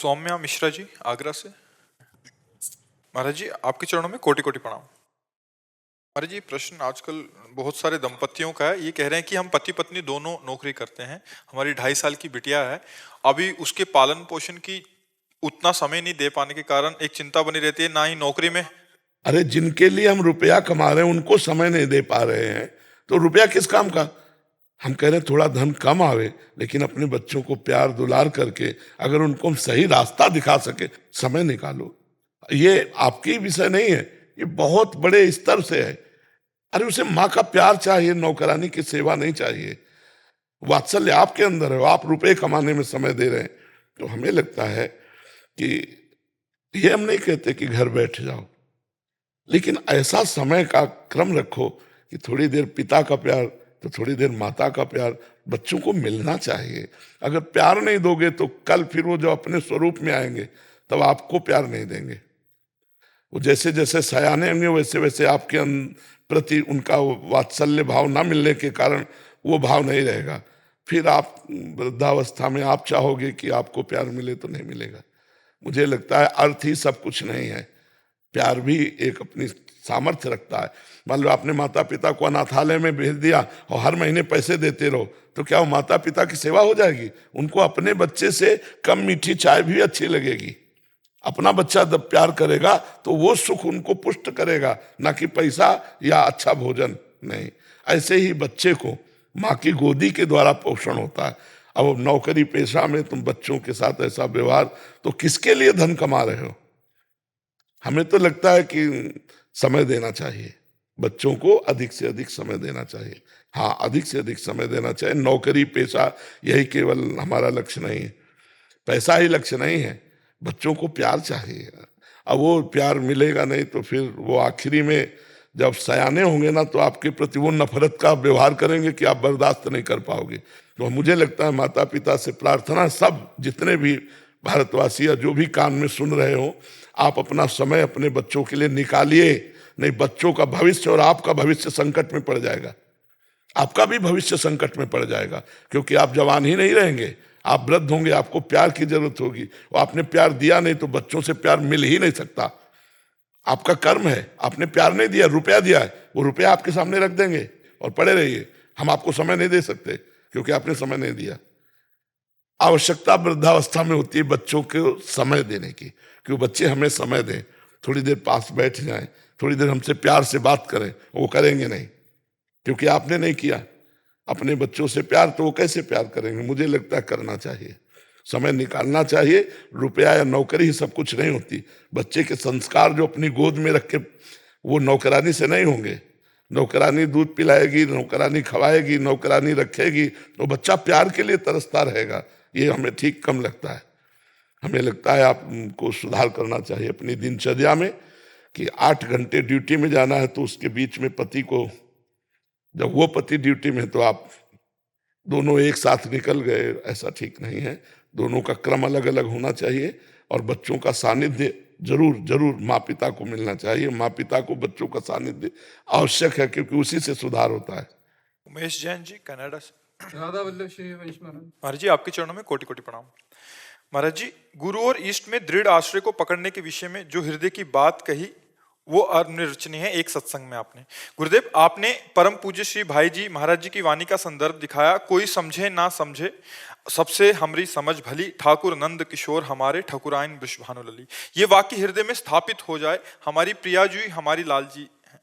सौम्या मिश्रा जी आगरा से। महाराज जी आपके चरणों में कोटि कोटि प्रणाम। महाराज जी प्रश्न आजकल बहुत सारे दंपतियों का है। ये कह रहे हैं कि हम पति पत्नी दोनों नौकरी करते हैं, हमारी 2.5 साल की बिटिया है, अभी उसके पालन पोषण की उतना समय नहीं दे पाने के कारण एक चिंता बनी रहती है, ना ही नौकरी में। अरे जिनके लिए हम रुपया कमा रहे हैं उनको समय नहीं दे पा रहे हैं तो रुपया किस काम का। हम कह रहे हैं थोड़ा धन कम आवे लेकिन अपने बच्चों को प्यार दुलार करके अगर उनको हम सही रास्ता दिखा सके, समय निकालो। ये आपकी विषय नहीं है, ये बहुत बड़े स्तर से है। अरे उसे माँ का प्यार चाहिए, नौकरानी की सेवा नहीं चाहिए। वात्सल्य आपके अंदर है, आप रुपए कमाने में समय दे रहे हैं। तो हमें लगता है कि ये हम नहीं कहते कि घर बैठ जाओ, लेकिन ऐसा समय का क्रम रखो कि थोड़ी देर पिता का प्यार तो थोड़ी देर माता का प्यार बच्चों को मिलना चाहिए। अगर प्यार नहीं दोगे तो कल फिर वो जो अपने स्वरूप में आएंगे तब आपको प्यार नहीं देंगे। वो जैसे जैसे सयाने होंगे वैसे वैसे आपके प्रति उनका वात्सल्य भाव ना मिलने के कारण वो भाव नहीं रहेगा। फिर आप वृद्धावस्था में आप चाहोगे कि आपको प्यार मिले तो नहीं मिलेगा। मुझे लगता है अर्थ ही सब कुछ नहीं है, प्यार भी एक अपनी सामर्थ्य रखता है। मान लो आपने माता पिता को अनाथालय में भेज दिया और हर महीने पैसे देते रहो तो क्या वो माता पिता की सेवा हो जाएगी? उनको अपने बच्चे से कम मीठी चाय भी अच्छी लगेगी। अपना बच्चा जब प्यार करेगा तो वो सुख उनको पुष्ट करेगा, ना कि पैसा या अच्छा भोजन नहीं। ऐसे ही बच्चे को माँ की गोदी के द्वारा पोषण होता है। अब नौकरी पेशा में तुम बच्चों के साथ ऐसा व्यवहार, तो किसके लिए धन कमा रहे हो? हमें तो लगता है कि समय देना चाहिए, बच्चों को अधिक से अधिक समय देना चाहिए। हाँ, अधिक से अधिक समय देना चाहिए। नौकरी पेशा यही केवल हमारा लक्ष्य नहीं है, पैसा ही लक्ष्य नहीं है। बच्चों को प्यार चाहिए। अब वो प्यार मिलेगा नहीं तो फिर वो आखिरी में जब सयाने होंगे ना तो आपके प्रति वो नफरत का व्यवहार करेंगे कि आप बर्दाश्त नहीं कर पाओगे। तो मुझे लगता है माता पिता से प्रार्थना, सब जितने भी भारतवासी या जो भी कान में सुन रहे हो, आप अपना समय अपने बच्चों के लिए निकालिए। नहीं बच्चों का भविष्य और आपका भविष्य संकट में पड़ जाएगा, आपका भी भविष्य संकट में पड़ जाएगा, क्योंकि आप जवान ही नहीं रहेंगे, आप वृद्ध होंगे, आपको प्यार की जरूरत होगी। और आपने प्यार दिया नहीं तो बच्चों से प्यार मिल ही नहीं सकता। आपका कर्म है, आपने प्यार नहीं दिया, रुपया दिया है, वो रुपया आपके सामने रख देंगे और पड़े रहिए। हम आपको समय नहीं दे सकते क्योंकि आपने समय नहीं दिया। आवश्यकता वृद्धावस्था में होती है बच्चों को समय देने की, कि बच्चे हमें समय दें, थोड़ी देर पास बैठ जाएं, थोड़ी देर हमसे प्यार से बात करें। वो करेंगे नहीं क्योंकि आपने नहीं किया अपने बच्चों से प्यार, तो वो कैसे प्यार करेंगे? मुझे लगता है करना चाहिए, समय निकालना चाहिए। रुपया या नौकरी ही सब कुछ नहीं होती। बच्चे के संस्कार जो अपनी गोद में रख के, वो नौकरानी से नहीं होंगे। नौकरानी दूध पिलाएगी, नौकरानी खवाएगी, नौकरानी रखेगी, तो बच्चा प्यार के लिए तरसता रहेगा। ये हमें ठीक कम लगता है। हमें लगता है आपको सुधार करना चाहिए अपनी दिनचर्या में कि 8 घंटे ड्यूटी में जाना है तो उसके बीच में पति को, जब वो पति ड्यूटी में तो आप दोनों एक साथ निकल गए, ऐसा ठीक नहीं है। दोनों का क्रम अलग अलग होना चाहिए और बच्चों का सानिध्य जरूर जरूर माँ पिता को मिलना चाहिए। माँ पिता को बच्चों का सानिध्य आवश्यक है क्योंकि उसी से सुधार होता है। उमेश जैन जी कनाडा से। राधा वल्लभ श्री वैश महाराज। महाराज जी आपके चरणों में कोटि कोटि प्रणाम। महाराज जी गुरु और इष्ट में दृढ़ आश्रय को पकड़ने के विषय में जो हृदय की बात कही वो अनिर्वचनीय है। एक सत्संग में आपने गुरुदेव, आपने परम पूज्य श्री भाई जी महाराज जी की वाणी का संदर्भ दिखाया, कोई समझे ना समझे सबसे हमरी समझ भली, ठाकुर नंद किशोर हमारे ठकुराइन वृषभानु लली। ये वाक्य हृदय में स्थापित हो जाए। हमारी प्रिया जी हमारी लाल जी हैं।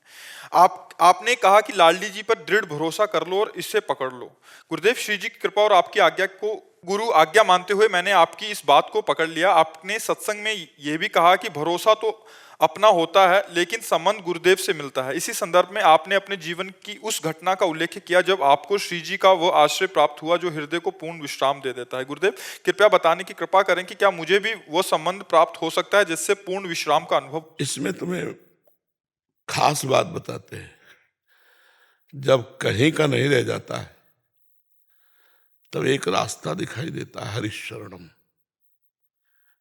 आपने कहा कि लाडली जी पर दृढ़ भरोसा कर लो और इससे पकड़ लो। गुरुदेव श्री जी की कृपा और आपकी आज्ञा को गुरु आज्ञा मानते हुए मैंने आपकी इस बात को पकड़ लिया। आपने सत्संग में यह भी कहा कि भरोसा तो अपना होता है लेकिन संबंध गुरुदेव से मिलता है। इसी संदर्भ में आपने अपने जीवन की उस घटना का उल्लेख किया जब आपको श्री जी का वो आश्रय प्राप्त हुआ जो हृदय को पूर्ण विश्राम दे देता है। गुरुदेव कृपया बताने की कृपा करें कि क्या मुझे भी वो संबंध प्राप्त हो सकता है जिससे पूर्ण विश्राम का अनुभव। इसमें तुम्हें खास बात बताते हैं, जब कहीं का नहीं रह जाता है तब एक रास्ता दिखाई देता है, हरिशरणम।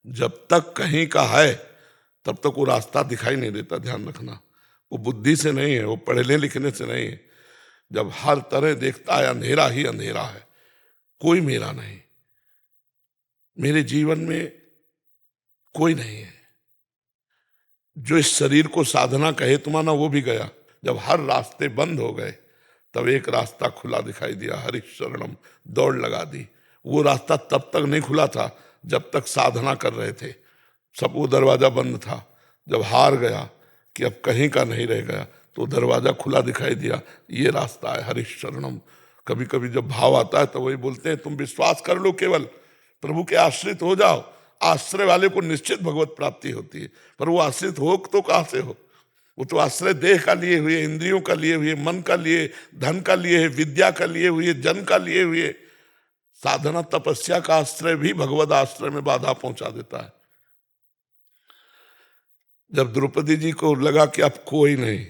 जब तक कहीं का है तब तक वो रास्ता दिखाई नहीं देता। ध्यान रखना, वो बुद्धि से नहीं है, वो पढ़ने लिखने से नहीं है। जब हर तरह देखता है अंधेरा ही अंधेरा है, कोई मेरा नहीं। मेरे जीवन में कोई नहीं है। जो इस शरीर को साधना कहे तुम्हारा वो भी गया। जब हर रास्ते बंद हो गए तब एक रास्ता खुला दिखाई दिया, हरिशरणम, दौड़ लगा दी। वो रास्ता तब तक नहीं खुला था जब तक साधना कर रहे थे, सब वो दरवाजा बंद था। जब हार गया कि अब कहीं का नहीं रह गया तो दरवाजा खुला दिखाई दिया, ये रास्ता है हरिशरणम। कभी कभी जब भाव आता है तो वही बोलते हैं तुम विश्वास कर लो, केवल प्रभु के आश्रित हो जाओ। आश्रय वाले को निश्चित भगवत प्राप्ति होती है, पर वो आश्रित हो तो कहां से हो? वो तो आश्रय देह का लिए हुए, इंद्रियों का लिए हुए, मन का लिए, धन का लिए, विद्या का लिए हुए, जन का लिए हुए। साधना तपस्या का आश्रय भी भगवत आश्रय में बाधा पहुंचा देता है। जब द्रौपदी जी को लगा कि अब कोई नहीं,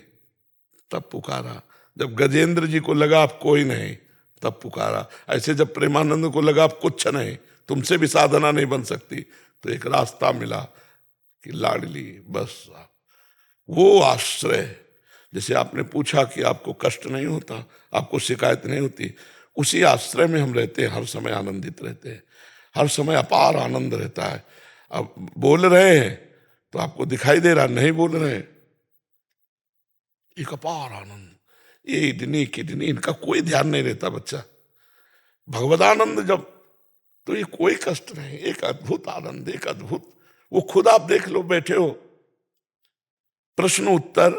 तब पुकारा। जब गजेंद्र जी को लगा अब कोई नहीं, तब पुकारा। ऐसे जब प्रेमानंद को लगा अब कुछ नहीं, तुमसे भी साधना नहीं बन सकती, तो एक रास्ता मिला कि लाडली बस वो आश्रय। जैसे आपने पूछा कि आपको कष्ट नहीं होता, आपको शिकायत नहीं होती, उसी आश्रय में हम रहते हैं, हर समय आनंदित रहते हैं, हर समय अपार आनंद रहता है। अब बोल रहे हैं तो आपको दिखाई दे रहा, नहीं बोल रहे हैं, एक अपार आनंद। ये इडनी किडनी इनका कोई ध्यान नहीं रहता बच्चा। भगवदानंद जब, तो ये कोई कष्ट नहीं, एक अद्भुत आनंद, एक अद्भुत। वो खुद आप देख लो, बैठे हो, प्रश्न उत्तर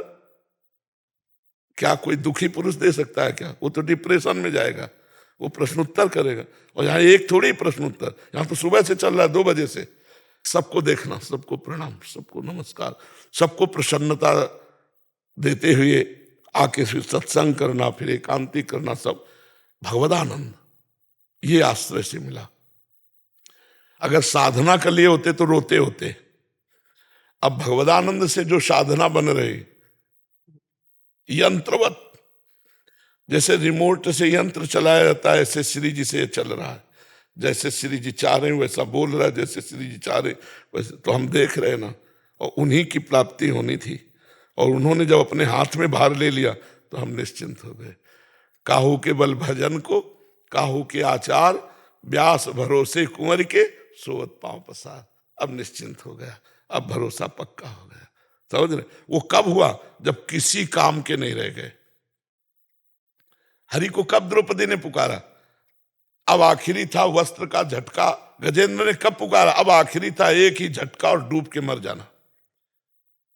क्या कोई दुखी पुरुष दे सकता है क्या? वो तो डिप्रेशन में जाएगा, वो प्रश्न उत्तर करेगा। और यहाँ एक थोड़ी प्रश्न उत्तर, यहाँ तो सुबह से चल रहा है 2 बजे से। सबको देखना, सबको प्रणाम, सबको नमस्कार, सबको प्रसन्नता देते हुए आके फिर सत्संग करना, फिर एकांती करना, सब भगवदानंद ये आश्रय से मिला। अगर साधना के लिए होते तो रोते होते। अब भगवदानंद से जो साधना बन रही, यंत्रवत, जैसे रिमोट से यंत्र चलाया जाता है, ऐसे श्री जी से चल रहा है। जैसे श्री जी चाह रहे हैं वैसा बोल रहा है, जैसे श्री जी चाह रहे वैसे, तो हम देख रहे हैं ना। और उन्हीं की प्राप्ति होनी थी, और उन्होंने जब अपने हाथ में भार ले लिया तो हम निश्चिंत हो गए। काहू के बल भजन को, काहू के आचार, व्यास भरोसे कुंवर के, सोवत पांव पसार। अब निश्चिंत हो गया, अब भरोसा पक्का हो गया। समझ रहे? वो कब हुआ? जब किसी काम के नहीं रह गए। हरि को कब द्रौपदी ने पुकारा? अब आखिरी था वस्त्र का झटका। गजेंद्र ने कब पुकारा? अब आखिरी था, एक ही झटका और डूब के मर जाना।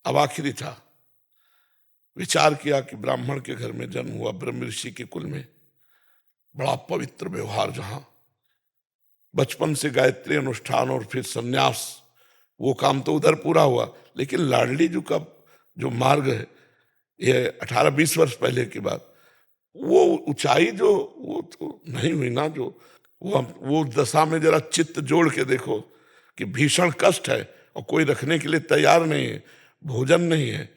अब आखिरी था। विचार किया कि ब्राह्मण के घर में जन्म हुआ, ब्रह्म ऋषि के कुल में, बड़ा पवित्र व्यवहार, जहां बचपन से गायत्री अनुष्ठान और फिर सन्यास, वो काम तो उधर पूरा हुआ। लेकिन लाडली जी का जो मार्ग है, ये 18-20 वर्ष पहले की बात, वो ऊंचाई जो वो तो नहीं हुई ना। जो वो दशा में जरा चित्त जोड़ के देखो कि भीषण कष्ट है और कोई रखने के लिए तैयार नहीं है, भोजन नहीं है,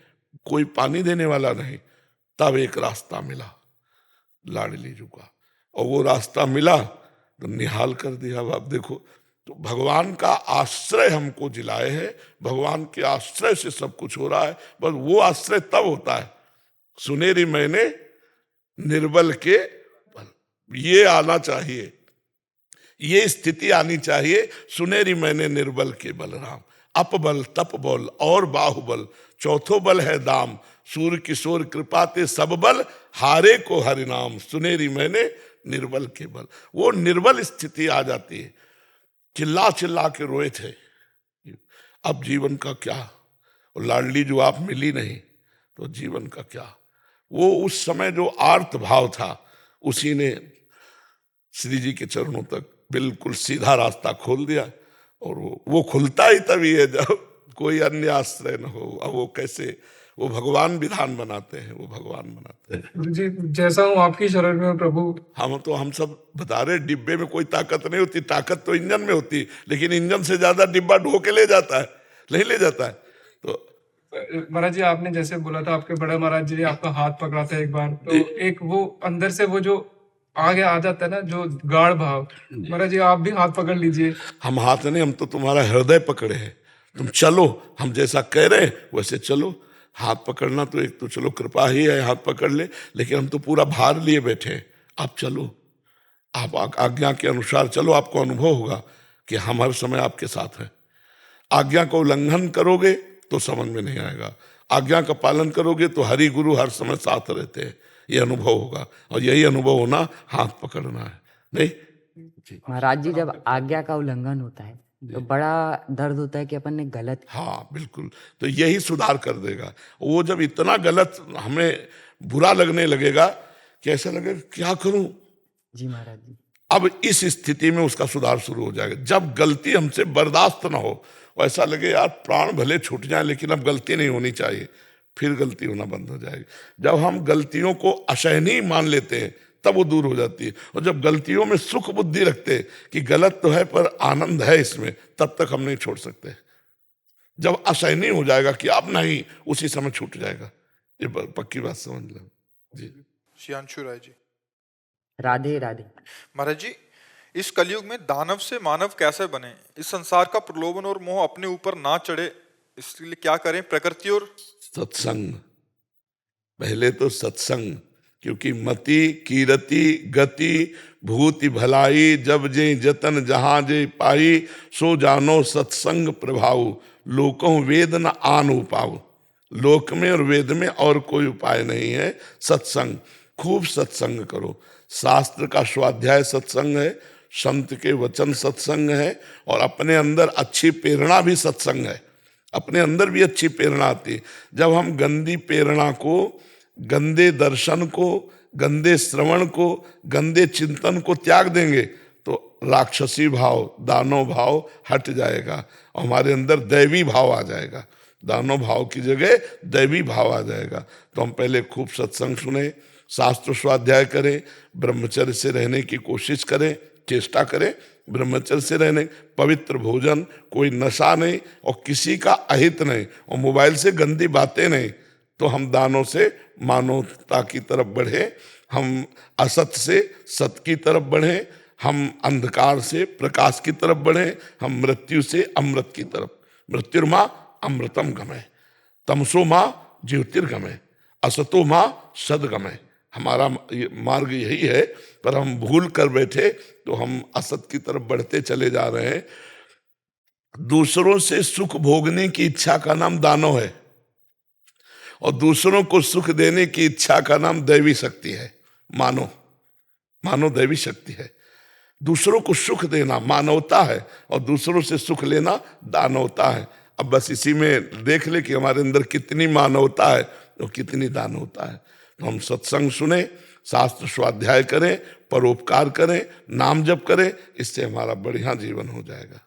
कोई पानी देने वाला नहीं। तब एक रास्ता मिला लाडली जी का, और वो रास्ता मिला तो निहाल कर दिया। अब आप देखो, तो भगवान का आश्रय हमको जिलाए है, भगवान के आश्रय से सब कुछ हो रहा है। बस वो आश्रय तब होता है, सुनेरी मैंने निर्बल के बल, ये आना चाहिए, ये स्थिति आनी चाहिए। सुनेरी मैंने निर्बल के बलराम, अपबल तप बल और बाहुबल, चौथो बल है दाम, सूर्य किशोर कृपाते सब बल, हारे को हरिनाम, सुनेरी मैंने निर्बल के बल। वो निर्बल स्थिति आ जाती है। चिल्ला चिल्ला के रोए थे, अब जीवन का क्या? और लाडली जो आप मिली नहीं तो जीवन का क्या? वो उस समय जो आर्त भाव था, उसी ने श्री जी के चरणों तक बिल्कुल सीधा रास्ता खोल दिया। और वो खुलता ही तभी है जब कोई अन्य आश्रय न हो। अब वो कैसे, वो भगवान विधान बनाते हैं, वो भगवान बनाते हैं। गुरु जी, जैसा हूँ आपकी शरण में प्रभु। हम सब बता रहे, डिब्बे में कोई ताकत नहीं होती, ताकत तो इंजन में होती, लेकिन इंजन से ज्यादा डिब्बा ढो के ले जाता है, नहीं ले जाता है। तो महाराज जी, आपने जैसे बोला था, आपके बड़े महाराज जी ने आपका हाथ पकड़ा था एक बार, तो एक वो अंदर से वो जो आगे आ जाता है ना, जो गाढ़ भाव। महाराज जी, आप भी हाथ पकड़ लीजिए। हम हाथ नहीं, हम तो तुम्हारा हृदय पकड़े हैं। तुम चलो, हम जैसा कह रहे हैं वैसे चलो। हाथ पकड़ना तो एक तो चलो कृपा ही है, हाथ पकड़ ले, लेकिन हम तो पूरा भार लिए बैठे हैं। आप चलो, आप आज्ञा के अनुसार चलो, आपको अनुभव होगा कि हम हर समय आपके साथ हैं। आज्ञा का उल्लंघन करोगे तो समझ में नहीं आएगा, आज्ञा का पालन करोगे तो हरि गुरु हर समय साथ रहते हैं, ये अनुभव होगा। और यही अनुभव होना हाथ पकड़ना है, नहीं जी। महाराज जी, जब आज्ञा का उल्लंघन होता है तो बड़ा दर्द होता है कि अपन ने गलत। हाँ बिल्कुल, तो यही सुधार कर देगा। वो जब इतना गलत हमें बुरा लगने लगेगा कि ऐसा लगेगा क्या करूं, जी महाराज जी। अब इस स्थिति में उसका सुधार शुरू हो जाएगा। जब गलती हमसे बर्दाश्त ना हो, ऐसा लगे यार प्राण भले छूट जाए लेकिन अब गलती नहीं होनी चाहिए, फिर गलती होना बंद हो जाएगी। जब हम गलतियों को असहनीय मान लेते हैं तब वो दूर हो जाती है। और जब गलतियों में सुख बुद्धि रखते हैं कि गलत तो है पर आनंद है इसमें, तब तक हम नहीं छोड़ सकते। जब असहनीय हो जाएगा कि अब नहीं, उसी समय छूट जाएगा। ये पक्की बात समझ लो जी। शियांशु राय जी। राधे राधे। महाराज जी, इस कलयुग में दानव से मानव कैसे बने, इस संसार का प्रलोभन और मोह अपने ऊपर ना चढ़े, इसके लिए क्या करें? प्रकृति और सत्संग, पहले तो सत्संग, क्योंकि मति कीरति गति भूति भलाई, जब जे जतन जहां जे पाई, सो जानो सत्संग प्रभाव, लोकों वेद न आन उपाव। लोक में और वेद में और कोई उपाय नहीं है, सत्संग। खूब सत्संग करो। शास्त्र का स्वाध्याय सत्संग है, संत के वचन सत्संग है, और अपने अंदर अच्छी प्रेरणा भी सत्संग है। अपने अंदर भी अच्छी प्रेरणा आती है। जब हम गंदी प्रेरणा को, गंदे दर्शन को, गंदे श्रवण को, गंदे चिंतन को त्याग देंगे तो राक्षसी भाव, दानव भाव हट जाएगा और हमारे अंदर दैवी भाव आ जाएगा। दानव भाव की जगह दैवी भाव आ जाएगा। तो हम पहले खूब सत्संग सुने, शास्त्र स्वाध्याय करें, ब्रह्मचर्य से रहने की कोशिश करें, चेष्टा करें ब्रह्मचर्य से रहने, पवित्र भोजन, कोई नशा नहीं और किसी का अहित नहीं, और मोबाइल से गंदी बातें नहीं। तो हम दानों से मानवता की तरफ बढ़े, हम असत से सत की तरफ बढ़े, हम अंधकार से प्रकाश की तरफ बढ़े, हम मृत्यु से अमृत की तरफ। मृत्युर्मा अमृतम गमय, तमसो माँ ज्योतिर्गमय, असतो माँ सदगमय। हमारा मार्ग यही है, पर हम भूल कर बैठे तो हम असत की तरफ बढ़ते चले जा रहे हैं। दूसरों से सुख भोगने की इच्छा का नाम दानव है, और दूसरों को सुख देने की इच्छा का नाम दैवी शक्ति है। मानो दैवी शक्ति है। दूसरों को सुख देना मानवता है, और दूसरों से सुख लेना दानवता है। अब बस इसी में देख ले कि हमारे अंदर कितनी मानवता है और कितनी दानवता है। तो हम सत्संग सुने, शास्त्र स्वाध्याय करें, परोपकार करें, नाम जप करें, इससे हमारा बढ़िया जीवन हो जाएगा।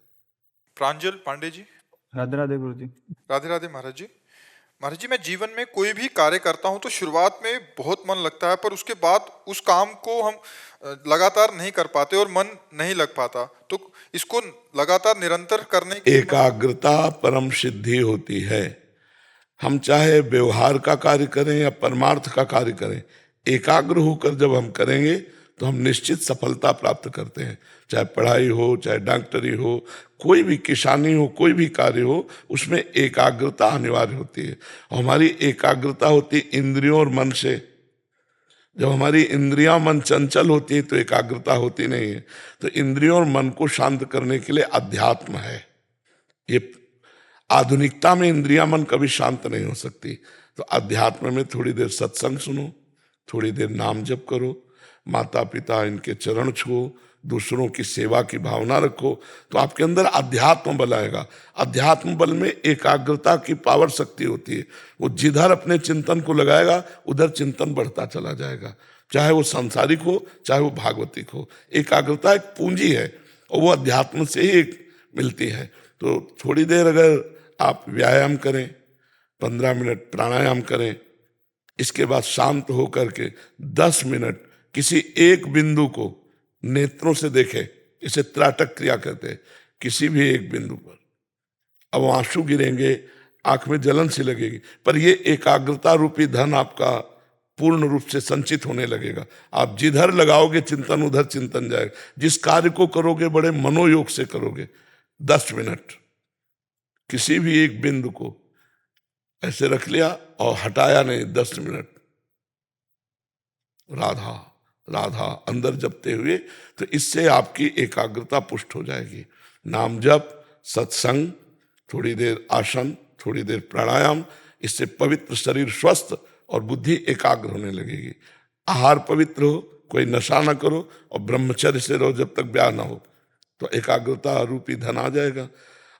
प्रांजल पांडे जी। राधे राधे गुरु जी। राधे राधे महाराज जी। महाराज जी, मैं जीवन में कोई भी कार्य करता हूं तो शुरुआत में बहुत मन लगता है, पर उसके बाद उस काम को हम लगातार नहीं कर पाते और मन नहीं लग पाता। तो इसको लगातार निरंतर करने की एकाग्रता परम सिद्धि होती है। हम चाहे व्यवहार का कार्य करें या परमार्थ का कार्य करें, एकाग्र होकर जब हम करेंगे तो हम निश्चित सफलता प्राप्त करते हैं। चाहे पढ़ाई हो, चाहे डॉक्टरी हो, कोई भी किसानी हो, कोई भी कार्य हो, उसमें एकाग्रता अनिवार्य होती है। और हमारी एकाग्रता होती है इंद्रियों और मन से। जब हमारी इंद्रियां मन चंचल होती है तो एकाग्रता होती नहीं है। तो इंद्रियों और मन को शांत करने के लिए अध्यात्म है। ये आधुनिकता में इंद्रियां मन कभी शांत नहीं हो सकती। तो अध्यात्म में थोड़ी देर सत्संग सुनो, थोड़ी देर नाम जप करो, माता पिता इनके चरण छुओ, दूसरों की सेवा की भावना रखो, तो आपके अंदर अध्यात्म बल आएगा। अध्यात्म बल में एकाग्रता की पावर शक्ति होती है। वो जिधर अपने चिंतन को लगाएगा उधर चिंतन बढ़ता चला जाएगा, चाहे वो सांसारिक हो चाहे वो भागवतिक हो। एकाग्रता एक पूंजी है और वो अध्यात्म से ही मिलती है। तो थोड़ी देर अगर आप व्यायाम करें, 15 मिनट प्राणायाम करें, इसके बाद शांत होकर के 10 मिनट किसी एक बिंदु को नेत्रों से देखें, इसे त्राटक क्रिया कहते हैं। किसी भी एक बिंदु पर अब आंसू गिरेंगे, आंख में जलन सी लगेगी, पर ये एकाग्रता रूपी धन आपका पूर्ण रूप से संचित होने लगेगा। आप जिधर लगाओगे चिंतन उधर चिंतन जाएगा। जिस कार्य को करोगे बड़े मनोयोग से करोगे। 10 मिनट किसी भी एक बिंदु को ऐसे रख लिया और हटाया नहीं, 10 मिनट राधा राधा अंदर जपते हुए, तो इससे आपकी एकाग्रता पुष्ट हो जाएगी। नाम जप, सत्संग, थोड़ी देर आसन, थोड़ी देर प्राणायाम, इससे पवित्र शरीर स्वस्थ और बुद्धि एकाग्र होने लगेगी। आहार पवित्र हो, कोई नशा ना करो और ब्रह्मचर्य से रहो जब तक ब्याह ना हो, तो एकाग्रता रूपी धन आ जाएगा।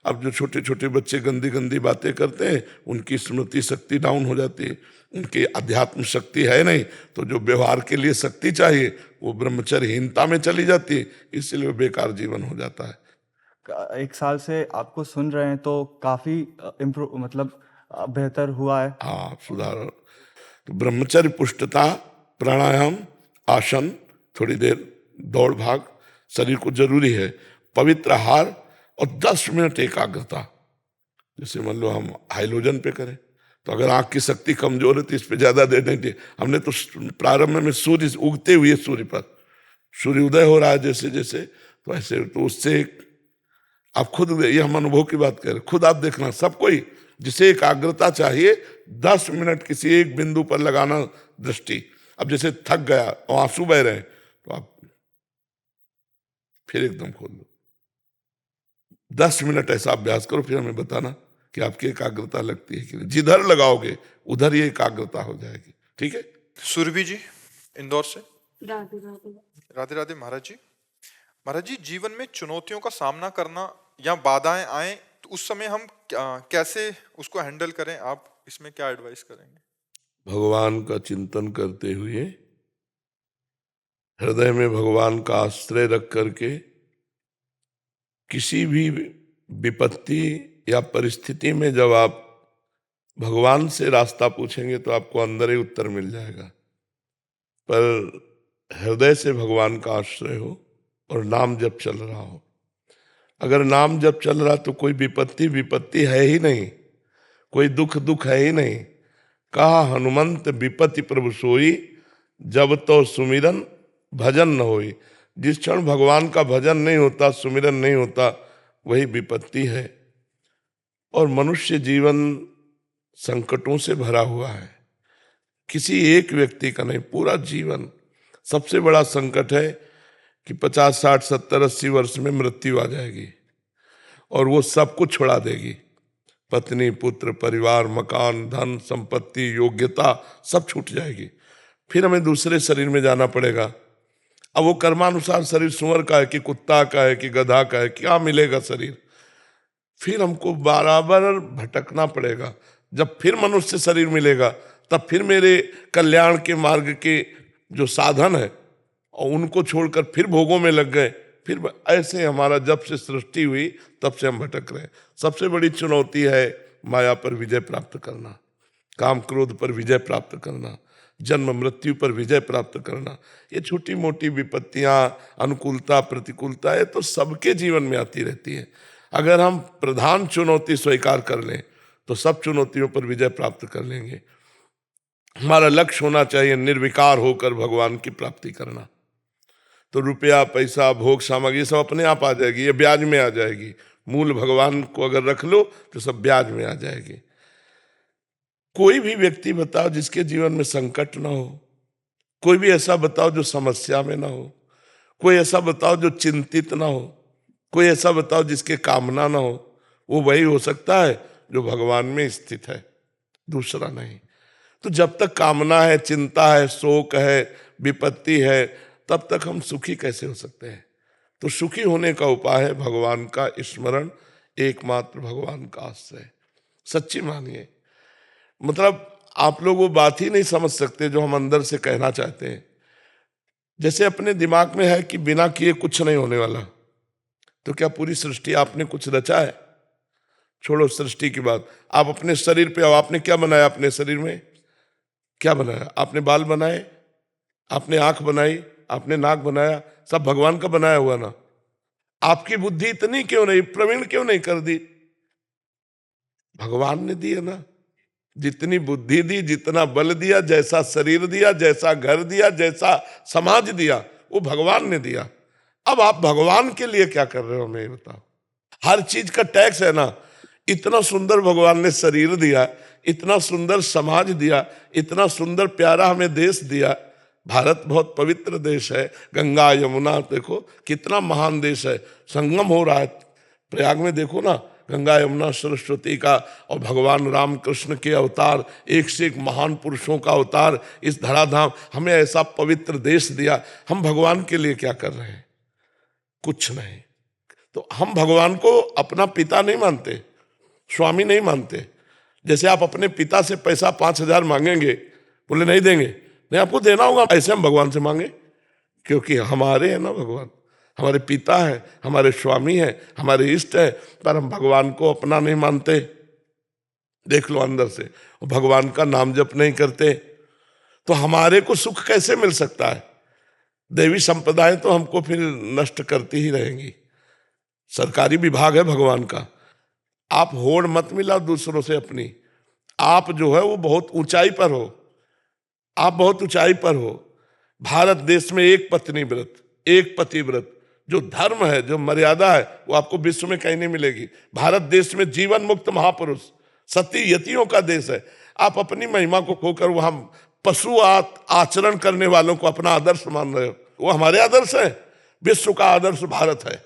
अब जो छोटे छोटे बच्चे गंदी गंदी बातें करते हैं, उनकी स्मृति शक्ति डाउन हो जाती है, उनकी अध्यात्म शक्ति है नहीं, तो जो व्यवहार के लिए शक्ति चाहिए वो ब्रह्मचर्यहीनता में चली जाती है, इसलिए वो बेकार जीवन हो जाता है। 1 साल से आपको सुन रहे हैं तो काफी इम्प्रूव मतलब बेहतर हुआ है। हाँ, सुधार। तो ब्रह्मचर्य, पुष्टता, प्राणायाम, आसन, थोड़ी देर दौड़ भाग शरीर को जरूरी है, पवित्र आहार और 10 मिनट एकाग्रता। जैसे मान लो हम हाइलोजन पे करें, तो अगर आंख की शक्ति कमजोर है तो इस पे ज्यादा देर नहीं चाहिए। हमने तो प्रारंभ में सूर्य उगते हुए सूर्य पर सूर्य उदय हो रहा है जैसे जैसे, तो ऐसे तो उससे आप खुद, ये हम अनुभव की बात करें, खुद आप देखना, सब कोई जिसे एकाग्रता चाहिए 10 मिनट किसी एक बिंदु पर लगाना दृष्टि। अब जैसे थक गया और आंसू बह रहे हैं तो आप फिर एकदम खोल लो, 10 मिनट ऐसा अभ्यास करो, फिर हमें बताना कि आपकी एकाग्रता लगती है कि नहीं। जिधर लगाओगे उधर ये एकाग्रता हो जाएगी। ठीक है। सुरभि जी इंदौर से। राधे राधे। राधे राधे महाराज जी। महाराज जी, जीवन में चुनौतियों का सामना करना या बाधाएं आए तो उस समय हम कैसे उसको हैंडल करें, आप इसमें क्या एडवाइस करेंगे? भगवान का चिंतन करते हुए, हृदय में भगवान का आश्रय रख करके, किसी भी विपत्ति या परिस्थिति में जब आप भगवान से रास्ता पूछेंगे तो आपको अंदर ही उत्तर मिल जाएगा। पर हृदय से भगवान का आश्रय हो और नाम जप चल रहा हो। अगर नाम जप चल रहा तो कोई विपत्ति है ही नहीं, कोई दुख है ही नहीं। कहा हनुमंत विपत्ति प्रभु सोई, जब तो सुमिरन भजन न होई। जिस क्षण भगवान का भजन नहीं होता, सुमिरन नहीं होता, वही विपत्ति है। और मनुष्य जीवन संकटों से भरा हुआ है, किसी एक व्यक्ति का नहीं, पूरा जीवन। सबसे बड़ा संकट है कि 50, 60, 70, 80 वर्ष में मृत्यु आ जाएगी और वो सब कुछ छुड़ा देगी। पत्नी, पुत्र, परिवार, मकान, धन, संपत्ति, योग्यता सब छूट जाएगी। फिर हमें दूसरे शरीर में जाना पड़ेगा। अब वो कर्मानुसार शरीर सुअर का है कि कुत्ता का है कि गधा का है, क्या मिलेगा शरीर। फिर हमको बराबर भटकना पड़ेगा। जब फिर मनुष्य शरीर मिलेगा तब फिर मेरे कल्याण के मार्ग के जो साधन है और उनको छोड़कर फिर भोगों में लग गए। फिर ऐसे हमारा जब से सृष्टि हुई तब से हम भटक रहे हैं। सबसे बड़ी चुनौती है माया पर विजय प्राप्त करना, काम क्रोध पर विजय प्राप्त करना, जन्म मृत्यु पर विजय प्राप्त करना। ये छोटी मोटी विपत्तियां, अनुकूलता, प्रतिकूलता, ये तो सबके जीवन में आती रहती है। अगर हम प्रधान चुनौती स्वीकार कर लें तो सब चुनौतियों पर विजय प्राप्त कर लेंगे। हमारा लक्ष्य होना चाहिए निर्विकार होकर भगवान की प्राप्ति करना। तो रुपया, पैसा, भोग सामग्री सब अपने आप आ जाएगी, ये ब्याज में आ जाएगी। मूल भगवान को अगर रख लो तो सब ब्याज में आ जाएगी। कोई भी व्यक्ति बताओ जिसके जीवन में संकट ना हो, कोई भी ऐसा बताओ जो समस्या में ना हो, कोई ऐसा बताओ जो चिंतित ना हो, कोई ऐसा बताओ जिसके कामना ना हो। वो वही हो सकता है जो भगवान में स्थित है, दूसरा नहीं। तो जब तक कामना है, चिंता है, शोक है, विपत्ति है, तब तक हम सुखी कैसे हो सकते हैं? तो सुखी होने का उपाय है भगवान का स्मरण, एकमात्र भगवान का आश्रय। सच्ची मानिए, मतलब आप लोग वो बात ही नहीं समझ सकते जो हम अंदर से कहना चाहते हैं। जैसे अपने दिमाग में है कि बिना किए कुछ नहीं होने वाला, तो क्या पूरी सृष्टि आपने कुछ रचा है? छोड़ो सृष्टि की बात, आप अपने शरीर पे आओ। आपने क्या बनाया अपने शरीर में? क्या बनाया? आपने बाल बनाए, आपने आंख बनाई, आपने नाक बनाया, सब भगवान का बनाया हुआ ना। आपकी बुद्धि इतनी क्यों नहीं, प्रवीण क्यों नहीं कर दी? भगवान ने दी है ना। जितनी बुद्धि दी, जितना बल दिया, जैसा शरीर दिया, जैसा घर दिया, जैसा समाज दिया, वो भगवान ने दिया। अब आप भगवान के लिए क्या कर रहे हो हमें बताओ। हर चीज का टैक्स है ना। इतना सुंदर भगवान ने शरीर दिया, इतना सुंदर समाज दिया, इतना सुंदर प्यारा हमें देश दिया। भारत बहुत पवित्र देश है, गंगा यमुना देखो कितना महान देश है, संगम हो रहा है। प्रयाग में देखो ना, गंगा यमुना सरस्वती का और भगवान राम कृष्ण के अवतार, एक से एक महान पुरुषों का अवतार, इस धराधाम हमें ऐसा पवित्र देश दिया। हम भगवान के लिए क्या कर रहे हैं? कुछ नहीं। तो हम भगवान को अपना पिता नहीं मानते, स्वामी नहीं मानते। जैसे आप अपने पिता से पैसा 5,000 मांगेंगे, बोले नहीं देंगे, नहीं आपको देना होगा, ऐसे हम भगवान से मांगे, क्योंकि हमारे हैं ना भगवान, हमारे पिता है, हमारे स्वामी है, हमारे इष्ट है, पर हम भगवान को अपना नहीं मानते। देख लो अंदर से, भगवान का नाम जप नहीं करते, तो हमारे को सुख कैसे मिल सकता है? देवी संप्रदाय तो हमको फिर नष्ट करती ही रहेंगी। सरकारी विभाग है भगवान का, आप होड़ मत मिलाओ दूसरों से अपनी। आप जो है वो बहुत ऊंचाई पर हो, आप बहुत ऊंचाई पर हो। भारत देश में एक पत्नी व्रत, एक पति व्रत, जो धर्म है, जो मर्यादा है, वो आपको विश्व में कहीं नहीं मिलेगी। भारत देश में जीवन मुक्त महापुरुष, सती यतियों का देश है। आप अपनी महिमा को खोकर वहां पशु आचरण करने वालों को अपना आदर्श मान रहे हो। वो हमारे आदर्श है, विश्व का आदर्श भारत है।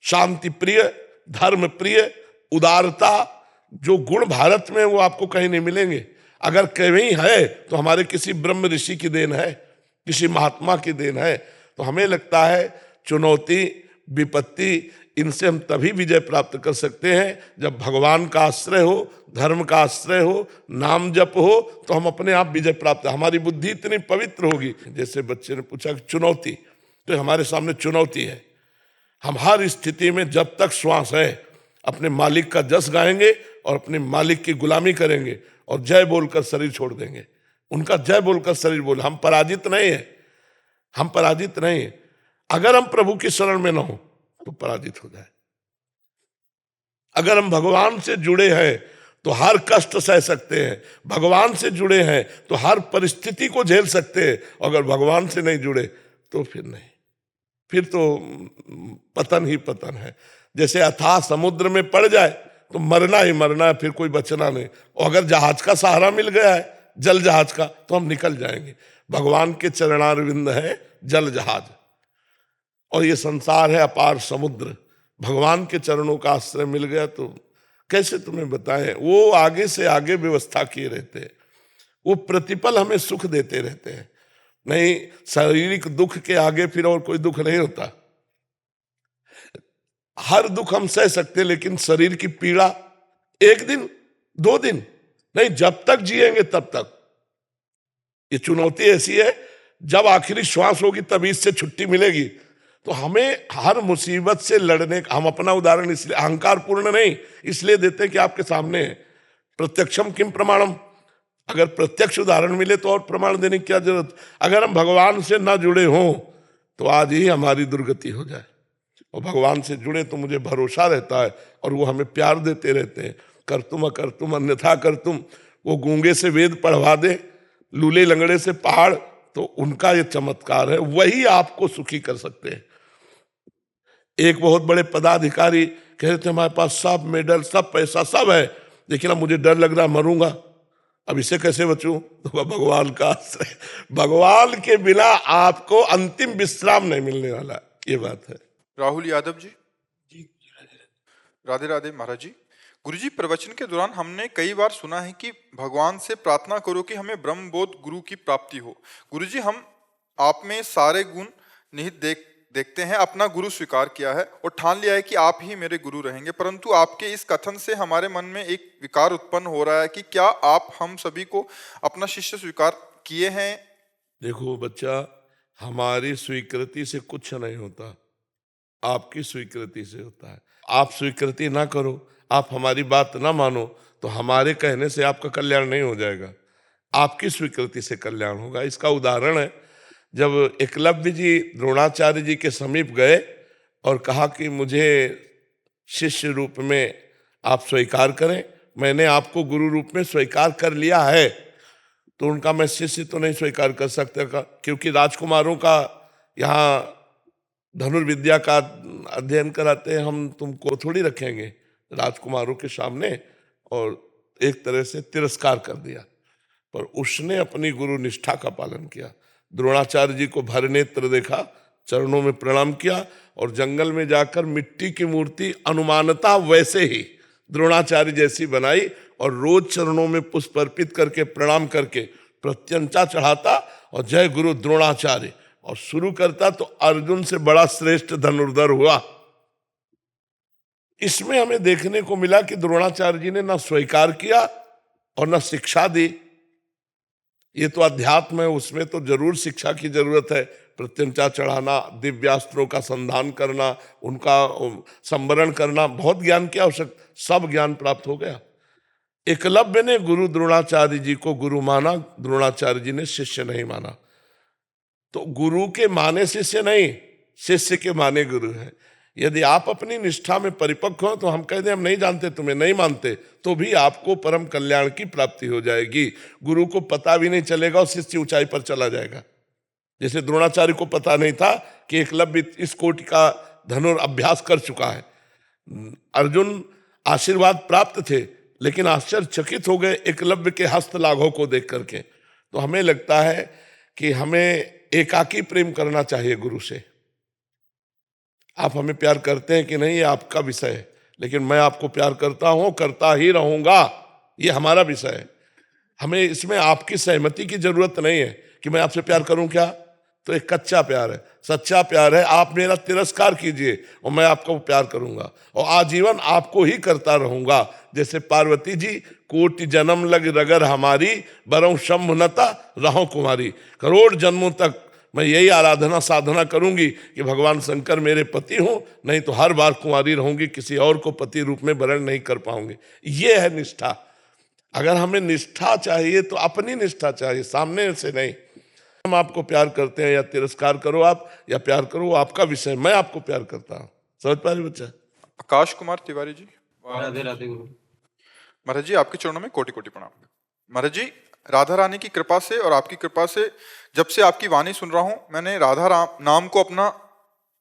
शांति प्रिय, धर्म प्रिय, उदारता, जो गुण भारत में वो आपको कहीं नहीं मिलेंगे। अगर कहीं है तो हमारे किसी ब्रह्म ऋषि की देन है, किसी महात्मा की देन है। तो हमें लगता है चुनौती, विपत्ति, इनसे हम तभी विजय प्राप्त कर सकते हैं जब भगवान का आश्रय हो, धर्म का आश्रय हो, नाम जप हो, तो हम अपने आप विजय प्राप्त, हमारी बुद्धि इतनी पवित्र होगी। जैसे बच्चे ने पूछा कि चुनौती, तो हमारे सामने चुनौती है। हम हर स्थिति में जब तक श्वास है अपने मालिक का जस गाएंगे और अपने मालिक की गुलामी करेंगे और जय बोलकर शरीर छोड़ देंगे। उनका जय बोलकर शरीर बोले। हम पराजित नहीं है, हम पराजित नहीं है। अगर हम प्रभु की शरण में ना हो तो पराजित हो जाए। अगर हम भगवान से जुड़े हैं तो हर कष्ट सह सकते हैं, भगवान से जुड़े हैं तो हर परिस्थिति को झेल सकते हैं। अगर भगवान से नहीं जुड़े तो फिर नहीं, फिर तो पतन ही पतन है। जैसे अथाह समुद्र में पड़ जाए तो मरना ही मरना है, फिर कोई बचना नहीं। और अगर जहाज का सहारा मिल गया है, जल जहाज का, तो हम निकल जाएंगे। भगवान के चरणारविंद है जल जहाज, और ये संसार है अपार समुद्र। भगवान के चरणों का आश्रय मिल गया तो कैसे तुम्हें बताएं, वो आगे से आगे व्यवस्था किए रहते हैं, वो प्रतिपल हमें सुख देते रहते हैं। नहीं, शारीरिक दुख के आगे फिर और कोई दुख नहीं होता। हर दुख हम सह सकते, लेकिन शरीर की पीड़ा 1 दिन 2 दिन नहीं, जब तक जिएंगे तब तक। ये चुनौती ऐसी है, जब आखिरी श्वास होगी तभी इससे छुट्टी मिलेगी। तो हमें हर मुसीबत से लड़ने का, हम अपना उदाहरण इसलिए अहंकार पूर्ण नहीं इसलिए देते हैं कि आपके सामने है। प्रत्यक्षम किम प्रमाणम, अगर प्रत्यक्ष उदाहरण मिले तो और प्रमाण देने की क्या जरूरत। अगर हम भगवान से ना जुड़े हों तो आज ही हमारी दुर्गति हो जाए। और भगवान से जुड़े तो मुझे भरोसा रहता है, और वो हमें प्यार देते रहते हैं। कर तुम अकर तुम अन्यथा कर तुम, वो गूंगे से वेद पढ़वा दे, लूले लंगड़े से पहाड़, तो उनका ये चमत्कार है, वही आपको सुखी कर सकते हैं। एक बहुत बड़े पदाधिकारी कह रहे थे हमारे पास सब मेडल, सब पैसा, सब है, लेकिन अब मुझे डर लग रहा, मरूंगा, अब इससे कैसे बचूं? तो भगवान का आश्रय, भगवान के बिना आपको अंतिम विश्राम नहीं मिलने वाला, ये बात है। राहुल यादव जी, राधे राधे महाराज जी। गुरुजी, प्रवचन के दौरान हमने कई बार सुना है कि भगवान से प्रार्थना करो कि हमें ब्रह्मबोध गुरु की प्राप्ति हो। गुरुजी, हम आप में सारे गुण निहित देखते हैं, अपना गुरु स्वीकार किया है और ठान लिया है कि आप ही मेरे गुरु रहेंगे, परंतु आपके इस कथन से हमारे मन में एक विकार उत्पन्न हो रहा है कि क्या आप हम सभी को अपना शिष्य स्वीकार किए हैं? देखो बच्चा, हमारी स्वीकृति से कुछ नहीं होता, आपकी स्वीकृति से होता है। आप स्वीकृति ना करो, आप हमारी बात ना मानो, तो हमारे कहने से आपका कल्याण नहीं हो जाएगा, आपकी स्वीकृति से कल्याण होगा। इसका उदाहरण है, जब एकलव्य जी द्रोणाचार्य जी के समीप गए और कहा कि मुझे शिष्य रूप में आप स्वीकार करें, मैंने आपको गुरु रूप में स्वीकार कर लिया है, तो उनका मैं शिष्य तो नहीं स्वीकार कर सकता, क्योंकि राजकुमारों का यहाँ धनुर्विद्या का अध्ययन कराते हैं, हम तुमको थोड़ी रखेंगे राजकुमारों के सामने, और एक तरह से तिरस्कार कर दिया। पर उसने अपनी गुरु निष्ठा का पालन किया, द्रोणाचार्य जी को भर नेत्र देखा चरणों में प्रणाम किया और जंगल में जाकर मिट्टी की मूर्ति अनुमानता वैसे ही द्रोणाचार्य जैसी बनाई और रोज चरणों में पुष्प अर्पित करके प्रणाम करके प्रत्यंचा चढ़ाता और जय गुरु द्रोणाचार्य और शुरू करता, तो अर्जुन से बड़ा श्रेष्ठ धनुर्धर हुआ। इसमें हमें देखने को मिला कि द्रोणाचार्य जी ने ना स्वीकार किया और ना शिक्षा दी। ये तो अध्यात्म है, उसमें तो जरूर शिक्षा की जरूरत है। प्रत्यंचा चढ़ाना, दिव्यास्त्रों का संधान करना, उनका संवरण करना, बहुत ज्ञान की आवश्यक, सब ज्ञान प्राप्त हो गया। एकलव्य ने गुरु द्रोणाचार्य जी को गुरु माना, द्रोणाचार्य जी ने शिष्य नहीं माना। तो गुरु के माने शिष्य नहीं, शिष्य के माने गुरु है। यदि आप अपनी निष्ठा में परिपक्व हो तो हम कह दें हम नहीं जानते, तुम्हें नहीं मानते, तो भी आपको परम कल्याण की प्राप्ति हो जाएगी। गुरु को पता भी नहीं चलेगा और शिष्य ऊंचाई पर चला जाएगा। जैसे द्रोणाचार्य को पता नहीं था कि एकलव्य इस कोटि का धनुर अभ्यास कर चुका है। अर्जुन आशीर्वाद प्राप्त थे, लेकिन आश्चर्यचकित हो गए एकलव्य के हस्त लाघव को देख करके। तो हमें लगता है कि हमें एकाकी प्रेम करना चाहिए गुरु से। आप हमें प्यार करते हैं कि नहीं, ये आपका विषय है, लेकिन मैं आपको प्यार करता हूं, करता ही रहूंगा, ये हमारा विषय है। हमें इसमें आपकी सहमति की जरूरत नहीं है कि मैं आपसे प्यार करूं क्या, तो एक कच्चा प्यार है। सच्चा प्यार है आप मेरा तिरस्कार कीजिए और मैं आपका प्यार करूंगा और आजीवन आपको ही करता रहूंगा। जैसे पार्वती जी, कोटि जन्म लग रगर हमारी, बरौं शंभुनता रहो कुमारी। करोड़ जन्मों तक मैं यही आराधना साधना करूंगी कि भगवान शंकर मेरे पति हों, नहीं तो हर बार कुंवारी रहूंगी, किसी और को पति रूप में वरण नहीं कर पाऊंगी। ये है निष्ठा। अगर हमें निष्ठा चाहिए तो अपनी निष्ठा चाहिए, सामने से नहीं। हम आपको प्यार करते हैं या तिरस्कार करो आप या प्यार करो, वो आपका विषय। मैं आपको प्यार करता हूँ। समझ पा रहे बच्चा? आकाश कुमार तिवारी जी। राधे राधे गुरु। महाराज जी आपके चरणों में कोटि कोटि प्रणाम। महाराज जी, राधा रानी की कृपा से और आपकी कृपा से जब से आपकी वाणी सुन रहा हूं, मैंने राधा नाम को अपना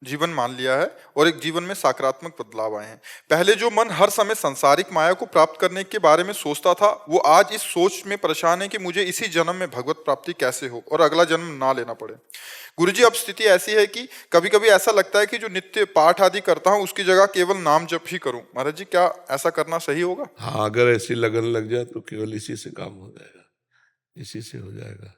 जीवन मान लिया है और एक जीवन में सकारात्मक बदलाव आए हैं। पहले जो मन हर समय सांसारिक माया को प्राप्त करने के बारे में सोचता था, वो आज इस सोच में परेशान है कि मुझे इसी जन्म में भगवत प्राप्ति कैसे हो और अगला जन्म ना लेना पड़े। गुरुजी, अब स्थिति ऐसी है कि कभी कभी ऐसा लगता है कि जो नित्य पाठ आदि करता हूँ उसकी जगह केवल नाम जप ही करूं। महाराज जी, क्या ऐसा करना सही होगा? हाँ, अगर ऐसी लगन लग जाए तो केवल इसी से काम हो जाएगा, इसी से हो जाएगा।